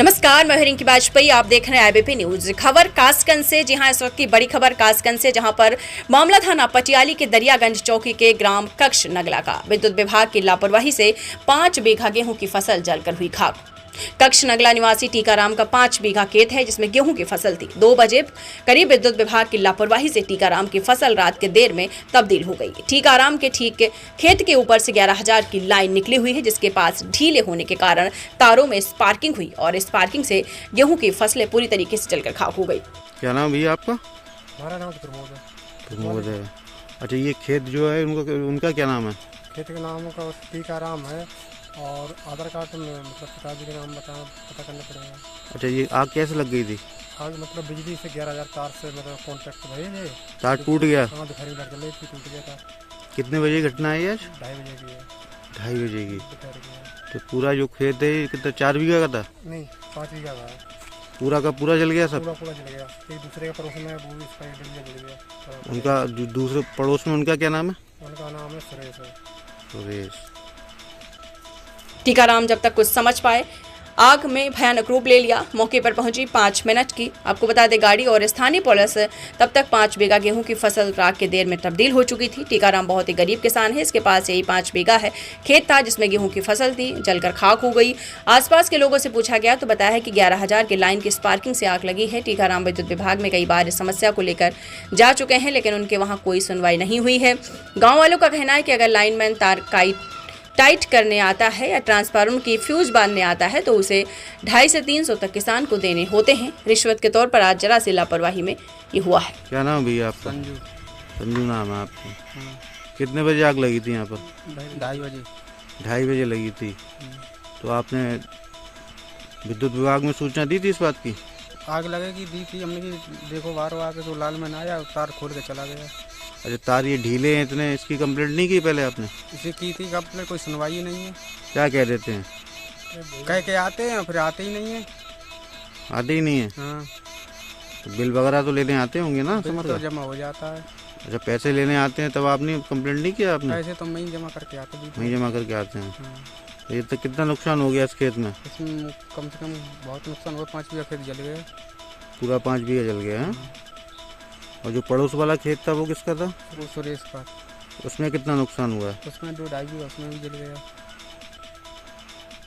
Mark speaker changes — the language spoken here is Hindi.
Speaker 1: नमस्कार, मैं रिंकी वाजपेयी। आप देख रहे हैं आईबीपी न्यूज। खबर कासगंज से। जी हां, इस वक्त की बड़ी खबर कासगंज से, जहां पर मामला थाना पटियाली के दरियागंज चौकी के ग्राम कक्ष नगला का। विद्युत विभाग की लापरवाही से 5 बीघा गेहूं की फसल जलकर हुई खाक। कक्ष नगला निवासी टीकाराम का 5 बीघा खेत है, जिसमें गेहूं की फसल थी। 2 बजे करीब विद्युत विभाग की लापरवाही से टीकाराम की फसल रात के देर में तब्दील हो गई। टीकाराम के ठीक खेत के ऊपर से 11,000 की लाइन निकली हुई है, जिसके पास ढीले होने के कारण तारों में स्पार्किंग हुई और स्पार्किंग से गेहूं की फसलें पूरी तरीके से जलकर खाक हो गई।
Speaker 2: क्या नाम भैया आपका?
Speaker 3: हमारा नाम प्रमोद है।
Speaker 2: प्रमोद है। अच्छा, ये खेत जो है उनका क्या नाम है?
Speaker 3: खेत के नाम का टीकाराम है और आधार कार्ड में मतलब पिताजी के नाम पता करना पड़ेगा।
Speaker 2: अच्छा, ये आग कैसे लग गई थी?
Speaker 3: आग मतलब बिजली से 11,000 तार से मतलब कॉन्टैक्ट भरे थे।
Speaker 2: तार टूट गया?
Speaker 3: हाँ, दोपहर में चल रही थी, टूट गया था।
Speaker 2: कितने बजे घटना है ये?
Speaker 3: 2:30 बजे की है।
Speaker 2: 2:30 बजे की?
Speaker 3: दोपहर की है।
Speaker 2: तो पूरा जो खेत है ये कितना, 4 बीघा का था?
Speaker 3: नहीं, 5 बीघा का है।
Speaker 2: पूरा का पूरा जल गया सब?
Speaker 3: पूरा जल गया। एक दूसरे का पड़ोस में है, वो भी इसका जल गया।
Speaker 2: उनका दूसरे पड़ोस में उनका क्या नाम है?
Speaker 3: उनका नाम है सुरेश है।
Speaker 2: सुरेश।
Speaker 1: टीकाराम जब तक कुछ समझ पाए, आग में भयानक रूप ले लिया। मौके पर पहुंची 5 मिनट की, आपको बता दें, गाड़ी और स्थानीय पुलिस। तब तक 5 बीघा गेहूं की फसल रात के देर में तब्दील हो चुकी थी। टीकाराम बहुत ही गरीब किसान है। इसके पास यही 5 बीघा है खेत था, जिसमें गेहूं की फसल थी, जलकर खाक हो गई। आसपास के लोगों से पूछा गया तो बताया है कि 11,000 की लाइन की स्पार्किंग से आग लगी है। टीकाराम विद्युत विभाग में कई बार इस समस्या को लेकर जा चुके हैं, लेकिन उनके वहां कोई सुनवाई नहीं हुई है। गाँव वालों का कहना है कि अगर लाइनमैन तार टाइट करने आता है या ट्रांसफार्मर की फ्यूज बांधने आता है तो उसे 250 से 300 तक किसान को देने होते हैं। रिश्वत के तौर पर आज जरा सी लापरवाही में ये हुआ है।
Speaker 2: क्या नाम भैया आपका?
Speaker 3: संजू।
Speaker 2: संजू नाम है आपका। कितने बजे आग लगी थी यहाँ पर?
Speaker 3: 2:30 बजे।
Speaker 2: 2:30 बजे लगी थी। तो आपने विद्युत विभाग में सूचना दी थी इस बात की?
Speaker 3: आग लगेगी दी थी हमने कि देखो बाहर आके तो लाल मैन आया, तार खोल के चला गया।
Speaker 2: अच्छा, तार ये ढीले हैं इतने, इसकी कंप्लेंट नहीं की पहले आपने?
Speaker 3: इसे की थी, कंप्लेंट कोई सुनवाई नहीं है।
Speaker 2: क्या कह देते हैं?
Speaker 3: कह के आते हैं फिर आते ही नहीं है।
Speaker 2: आते ही नहीं है?
Speaker 3: हाँ,
Speaker 2: तो बिल वगैरह तो लेने आते होंगे ना
Speaker 3: बिल
Speaker 2: समर
Speaker 3: तो
Speaker 2: का?
Speaker 3: जमा हो जाता है।
Speaker 2: अच्छा, पैसे लेने आते हैं तब आपने कंप्लेंट नहीं किया आपने?
Speaker 3: पैसे तो मैं ही जमा करके आते भी।
Speaker 2: वहीं जमा करके आते हैं।
Speaker 3: हाँ।
Speaker 2: तो ये तो कितना नुकसान हो गया इस खेत में?
Speaker 3: इसमें कम से कम बहुत नुकसान हुआ। 5 बीघा खेत जल गए।
Speaker 2: पूरा 5 बीघा जल गया है। और जो पड़ोस वाला खेत था वो किसका था?
Speaker 3: वो सुरेश का।
Speaker 2: उसमें कितना नुकसान हुआ है?
Speaker 3: उसमें 2-2.5 बीघा उसमें भी जल गया।